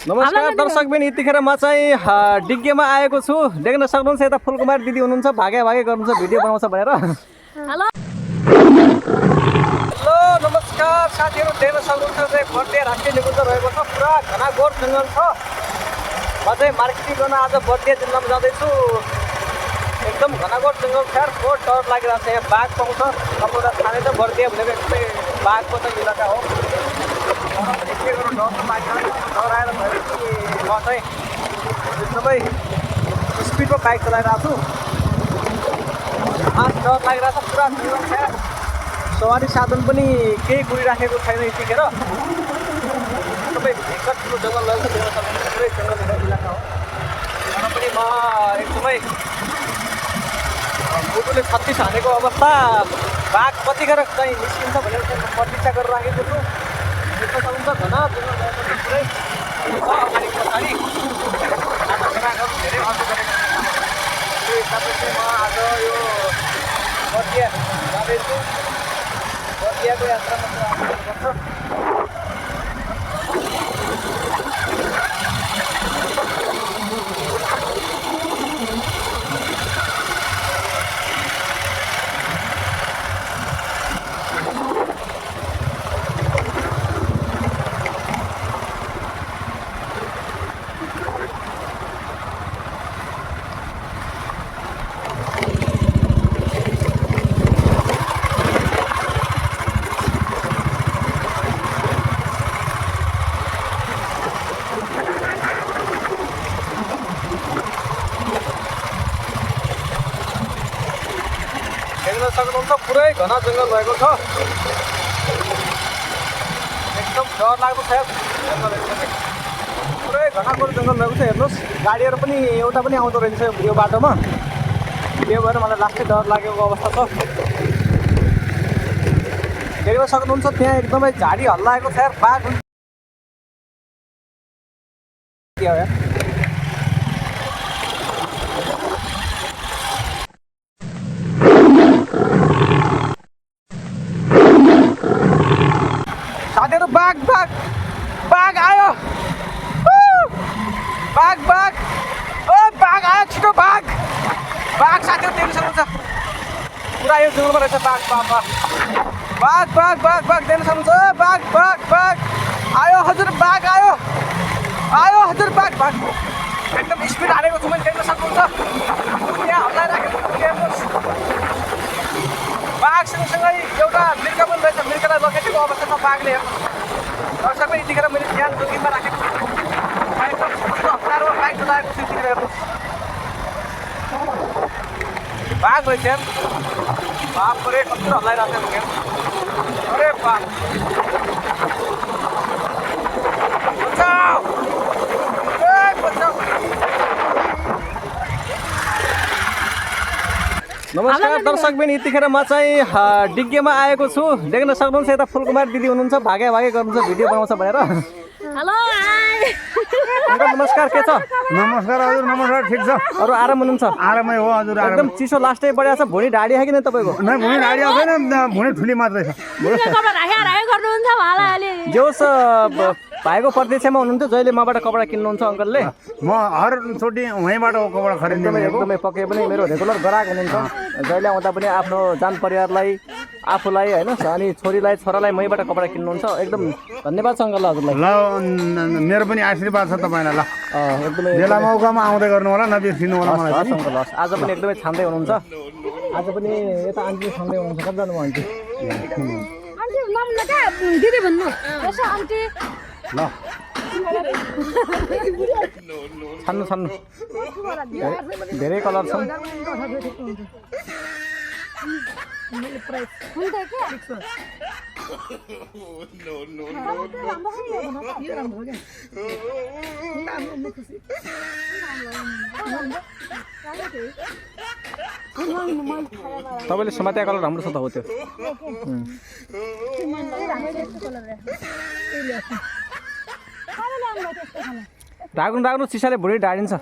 नमस्कार दर्शकबिन, यतिखेर म चाहिँ डिग्गेमा आएको छु। देख्न सक्नुहुन्छ यता फुलकुमारी दिदी हुनुहुन्छ, भागे गर्नुहुन्छ, भिडियो बनाउँछ भनेर। हेलो नमस्कार साथीहरू, देख्न सक्नुहुन्छ चाहिँ बर्दिया राष्ट्रिय निकुञ्ज रहेको छ। पुरा घना गोर जङ्गल छ। म चाहिँ मार्केटिङ गर्न आज बर्दिया जिल्लामा जाँदैछु। एकदम घना गोर जङ्गल छ यार, बहुत डर लागिरहेको छ। यहाँ बाघ पाउँछ, तपाईँलाई थाहा छ बर्दिया भनेको एकदमै बाघको त इलाका हो। के गर्नु, डर त लागिरहेको छ। डर आएर भयो कि म चाहिँ एकदमै स्पिडमा बाइक चलाइरहेको छु। डर लागिरहेको छ, पुरा जङ्गल छ। सवारी साधन पनि केही कुरिराखेको छैन यतिखेर। सबै भित्र ठुलो जङ्गल रहेको छ, पुरै जङ्गल इलाका हो। तर पनि म एकदमै बुटुले 36 हानेको अवस्था। बाघ कतिखेर चाहिँ निस्किन्छ भनेर प्रतीक्षा गरेर राखेको छु। देख्न सक्नुहुन्छ घना जङ्गल रहेको छ, पुरै अगाडि पछाडि। आज सेवाहरू धेरै अर्को गरेको छ। त्यो हिसाबले चाहिँ म आज यो बर्दिया जाँदैछु। बर्दियाको यात्रामा चाहिँ आउनुपर्छ। देख्न सक्नुहुन्छ पुरै घना जङ्गल रहेको छ। एकदम डर लाग्दो छ जङ्गल, एकदमै पुरै घना गोरु जङ्गल रहेको छ। हेर्नुहोस्, गाडीहरू पनि एउटा पनि आउँदो रहेछ यो बाटोमा। त्यो भएर मलाई लास्टै डर लागेको अवस्था छ। देख्न सक्नुहुन्छ त्यहाँ एकदमै झाडी हल्लाएको छ यार। बाघ के हो यार। साथीहरू, बाघ आयो। बाघ ओ बाघ आयो, छिटो बाघ साथीहरू देख्न सक्नुहुन्छ। पुरा यो जङ्गलमा रहेछ बाघ। बाघ देख्न सक्नुहुन्छ। बाघ आयो हजुर, बाघ आयो हजुर। बाघ एकदम स्पिड हालेको छु मैले, देख्न सक्नुहुन्छ। त्यहाँ हल्लाइराखेको छु, हेर्नुहोस्। बाघ सँगसँगै एउटा मिर्का पनि रहेछ, मिर्कालाई लखेटेको अवस्था छ बाघले। दर्शकले यतिखेर मैले ध्यान जोखिममा राखेको छु। एकदम छिटो हतारमा बाइक चलाएको छु यतिखेर। हेर्नुहोस्, बाघ रहेछ यार। बापरे, कस्तो हल्लाइरहेको छ। अरे बाघ, नमस्कार दर्शकबिन, यतिखेर म चाहिँ डिग्गेमा आएको छु। देख्न सक्नुहुन्छ यता फुलकुमारी दिदी हुनुहुन्छ, भागे गर्नुहुन्छ, भिडियो बनाउँछ भनेर। हेलो नमस्कार, के छ? नमस्कार हजुर। नमस्कार, ठिक छ। अरू आराम हुनुहुन्छ? आरामै हो हजुर। एकदम चिसो लास्टै बढिया छ। भुँडी ढाडी है कि नै तपाईँको? नै, भुँडी ढाडी आउँदैन, भुँडी ठुली मात्रै छ। जोस् भाइको प्रतीक्षामा हुनुहुन्थ्यो, जहिले मबाट कपडा किन्नुहुन्छ अङ्कलले? म हरचोटि वहीँबाट कपडा खरिदिने। एकदमै पक्कै पनि मेरो रेगुलर ग्राहक हुनुहुन्छ। जहिले आउँदा पनि आफ्नो जान परिवारलाई, आफूलाई होइन, अनि छोरालाई महीँबाट कपडा किन्नुहुन्छ। एकदम धन्यवाद छ अङ्कल हजुरलाई। ल, मेरो पनि आशीर्वाद छ तपाईँलाई। ल, एकदमै बेला मौकामा आउँदै गर्नु होला, नबिर्सिनु होला मलाई। हस् अङ्कल, हस्। आज पनि एकदमै छान्दै हुनुहुन्छ। आज पनि यता आन्टी छान्दै हुनुहुन्छ। कति जानुभयो आन्टी? दिदी भन्नु यसो आन्टी। ल, छान्नु धेरै कलर छन्। तपाईँले समातेको कलर राम्रो छ त हो त्यो। राख्नु चिसाले भुँडी ढाडिन्छ।